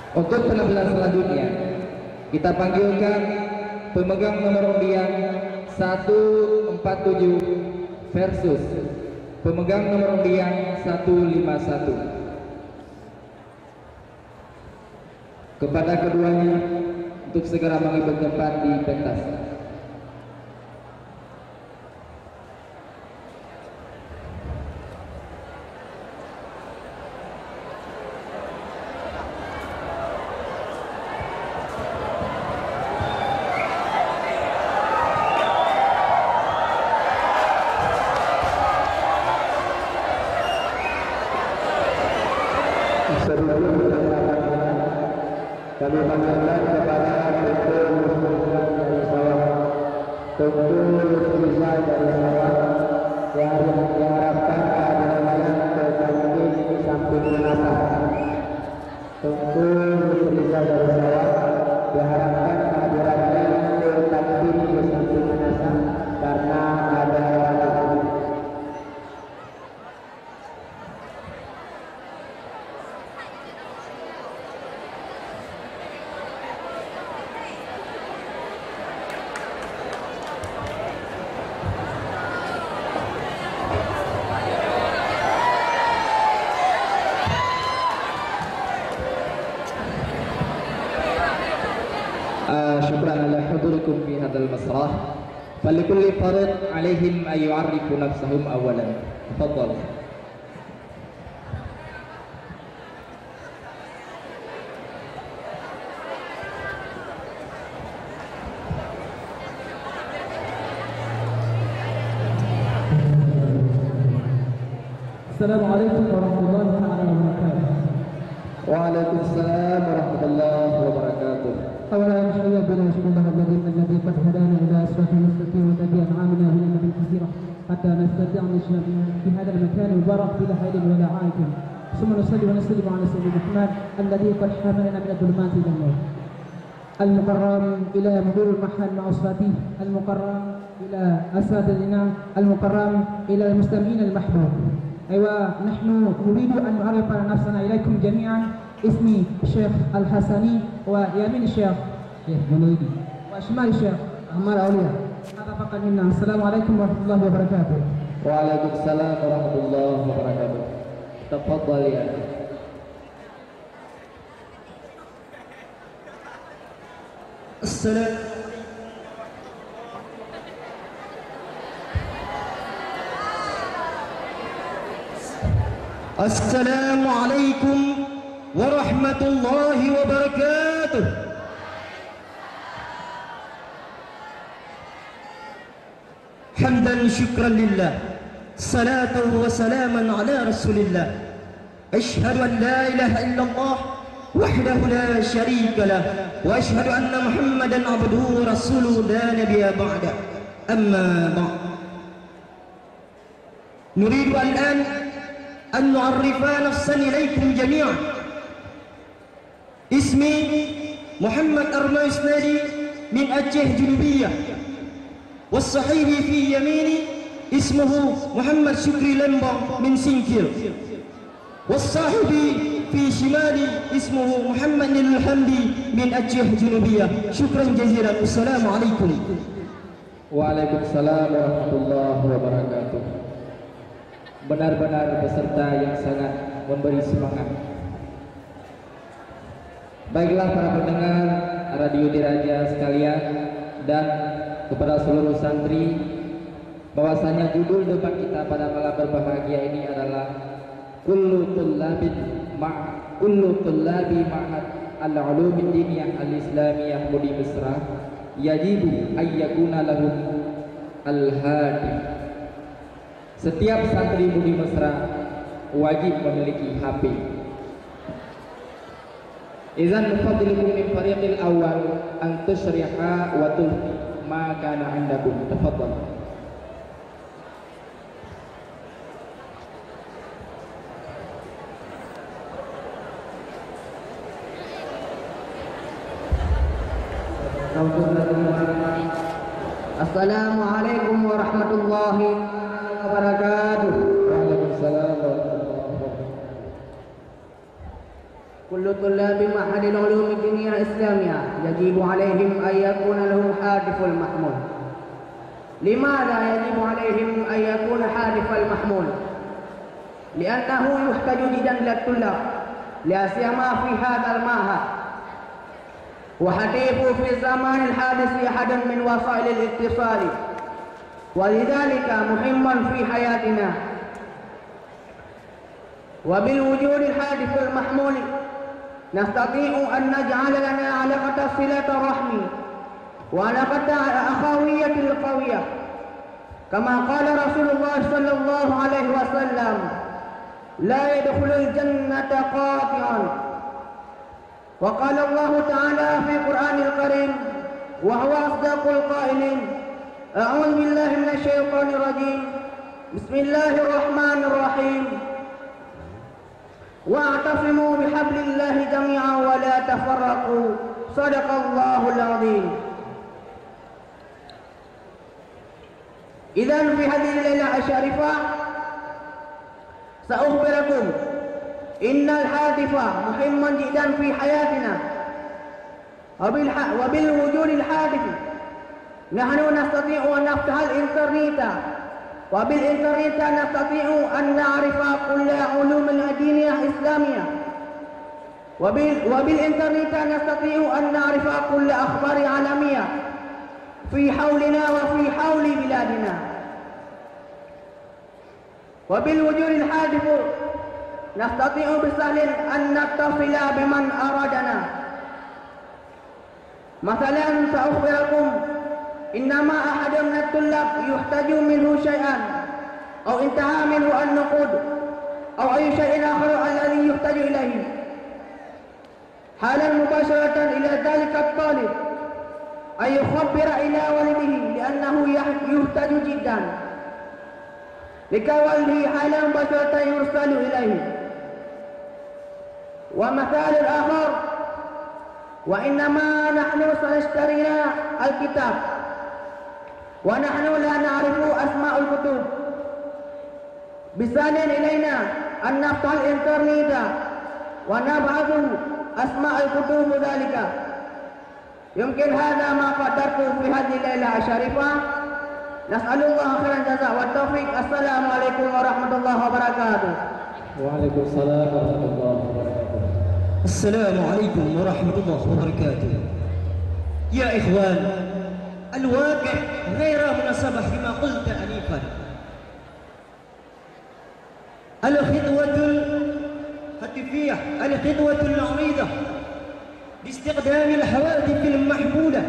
Untuk penampilan selanjutnya, kita panggilkan pemegang nomor undian 147 versus pemegang nomor undian 151. Kepada keduanya untuk segera mengambil tempat di pentas. Kami panggilkan kepada Tentu Muslimat dari Sawah, Tentu Muslimat dari Sawah yang diharapkan kehadirannya ke takbir di samping menatap. Tentu Muslimat dari Sawah diharapkan kehadirannya ke takbir di samping menatap karena ada wajib. شكرا على حضوركم في هذا المسرح. فلكل فرد عليهم أن يعرفوا نفسهم أولا. تفضل. السلام عليكم ورحمة الله تعالى وبركاته. وعليكم السلام ورحمة الله وبركاته. أولا نحيي بنا نشكر الله الذي قد هدانا إلى صراط المستقيم والذي أنعمنا به نعما كثيرة حتى نستطيع أن نشهد في هذا المكان المبارك بلا حيل ولا عائد. ثم نصلي ونسلم على سيدنا محمد الذي قد حملنا من الظلمات إلى النور. المكرم إلى مدير المحل مع أسرته، المكرم إلى أساتذتنا، المكرم إلى المستمعين المحبوب. أيوة، نحن نريد أن نعرف نفسنا إليكم جميعا. اسمي الشيخ الحسني، ويمين الشيخ جنيدي، وشمال الشيخ عمار أولياء. هذا فقط منا. السلام عليكم ورحمة الله وبركاته. وعليكم السلام ورحمة الله وبركاته. تفضل يا أخي. السلام عليكم ورحمة الله وبركاته. حمدا شكرا لله، صلاة وسلاما على رسول الله. أشهد أن لا إله إلا الله وحده لا شريك له، وأشهد أن محمدا عبده ورسوله لا نبي بعده. أما بعد، نريد الآن أن نعرف نفسا إليكم جميعا. اسمي محمد أرماي سنادي من أجه جنوبية، والصحيح في يميني اسمه محمد شكري لمبا من سنكير، والصاحبي في شمالي اسمه محمد الحمدي من أجه جنوبية. شكرا جزيلا، والسلام عليكم. Waalaikumsalam warahmatullahi wabarakatuh. Benar-benar peserta yang sangat memberi semangat. Baiklah para pendengar Radio Diraja sekalian dan kepada seluruh santri, bahwasanya judul debat kita pada malam berbahagia ini adalah kullu tullabi ma'had al-ulumid diniyah al-islamiyah Budi Mesra yajibu ayyakuna lahum al-hadi. Setiap santri Budi Mesra wajib memiliki HP. Izan nufadilukum min fariqil awal an tusyriha wa tulfi ma kana indakum. Tafadhal. Assalamualaikum warahmatullahi wabarakatuh. Waalaikumsalam warahmatullahi wabarakatuh. كل طلاب معهد العلوم الدينية الإسلامية يجب عليهم أن يكون لهم هاتف المحمول. لماذا يجب عليهم أن يكون هاتف المحمول؟ لأنه يحتاج جدا للطلاب لا سيما في هذا المعهد، وهاتف في الزمان الحادث أحد من وسائل الاتصال، ولذلك مهم في حياتنا. وبالوجود الهاتف المحمول نستطيع أن نجعل لنا علاقة صلة الرحم وعلاقة أخوية القوية، كما قال رسول الله صلى الله عليه وسلم: لا يدخل الجنة قاطع. وقال الله تعالى في القرآن الكريم وهو أصدق القائلين: أعوذ بالله من الشيطان الرجيم، بسم الله الرحمن الرحيم، واعتصموا بحبل الله جميعا ولا تفرقوا، صدق الله العظيم. إذن في هذه الليلة الشريفة سأخبركم إن الهاتف مهم جدا في حياتنا، وبالوجود الهاتف نحن نستطيع أن نفتح الإنترنت، وبالإنترنت نستطيع أن نعرف كل علوم الدينية الإسلامية، وبالإنترنت نستطيع أن نعرف كل أخبار عالمية في حولنا وفي حول بلادنا. وبالوجود الهاتف نستطيع بسهل أن نتصل بمن أرادنا. مثلا سأخبركم إنما أحد من الطلاب يحتاج منه شيئا أو انتهى منه النقود أو أي شيء آخر الذي يحتاج إليه، حالا مباشرة إلى ذلك الطالب أن يخبر إلى والده لأنه يحتاج جدا، لكي والده حالا مباشرة يرسل إليه. ومثال آخر، وإنما نحن سنشترينا الكتاب ونحن لا نعرف أسماء الكتب، بسهل إلينا أن نفتح الإنترنت ونبحث أسماء الكتب ذلك. يمكن هذا ما قدرته في هذه الليلة الشريفة. نسأل الله خير الجزاء والتوفيق. السلام عليكم ورحمة الله وبركاته. وعليكم السلام ورحمة الله وبركاته. السلام عليكم ورحمة الله وبركاته. يا إخوان، الواقع غير مناسبة لما قلت أنيفا. الخطوة الهاتفية، الخطوة العريضة باستخدام الهواتف المحمولة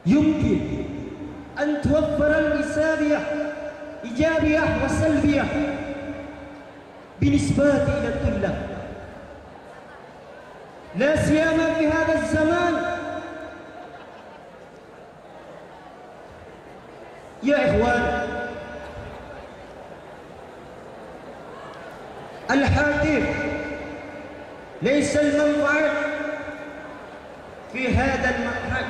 يمكن أن توفر الإيجابية والسلبية بالنسبة إلى الطلاب، لا سيما في هذا الزمان. يا إخوان، الهاتف ليس المنفعة في هذا المنهج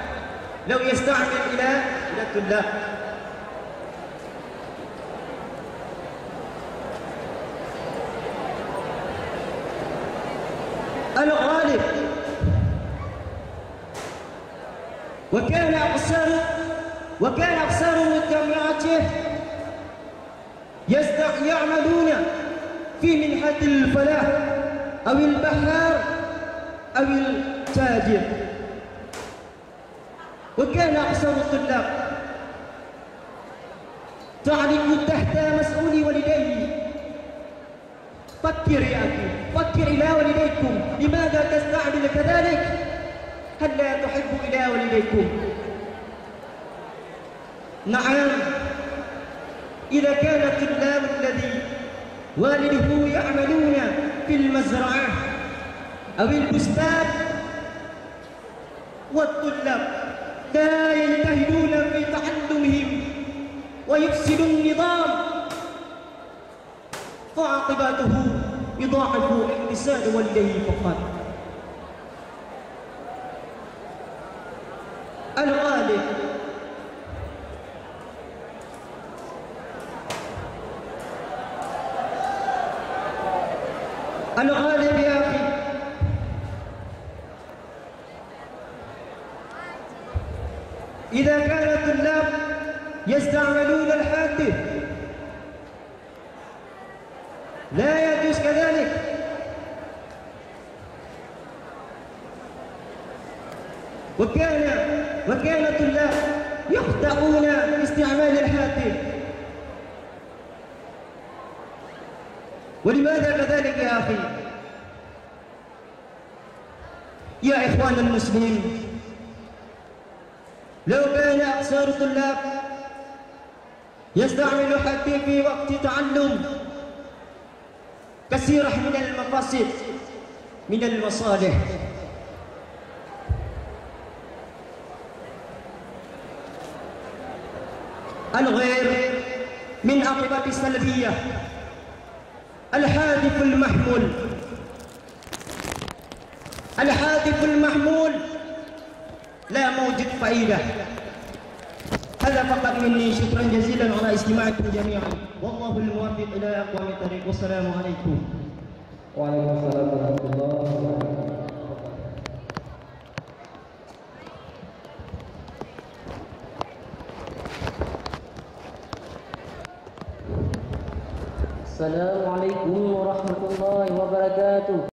لو يستعمل إلى الطلاب. الغالب وكان أقصار مجتمعاته يعملون في منحة الفلاح أو البحار أو التاجر، وكان أقصر الطلاب تعلم تحت مسؤول والديه. فكر يا أخي، فكر إلى والديكم، لماذا تستعمل كذلك؟ هل لا تحب إلى والديكم؟ نعم، إذا كان الطلاب الذي والده يعملون في المزرعة أو البستان والطلاب لا يجتهدون في تعلمهم ويفسدوا النظام، فعاقبته يضاعف اقتصاد والديه فقط. الغالب الغالب يا أخي إذا كان الطلاب يستعملون الهاتف لا يجوز كذلك. وكان الطلاب يخطئون في استعمال الهاتف. ولماذا كذلك يا أخي؟ يا إخوان المسلمين، لو كان أكثر الطلاب يستعمل الهاتف في وقت تعلم كثيرة من المفاسد من المصالح. الغير من عقبات السلبية الهاتف المحمول لا موجود فائدة. هذا فقط مني، شكرا جزيلا على استماعكم جميعا، والله الموفق إلى أقوم الطريق، والسلام عليكم. وعليكم السلام ورحمة الله وبركاته. Assalamualaikum warahmatullahi wabarakatuh.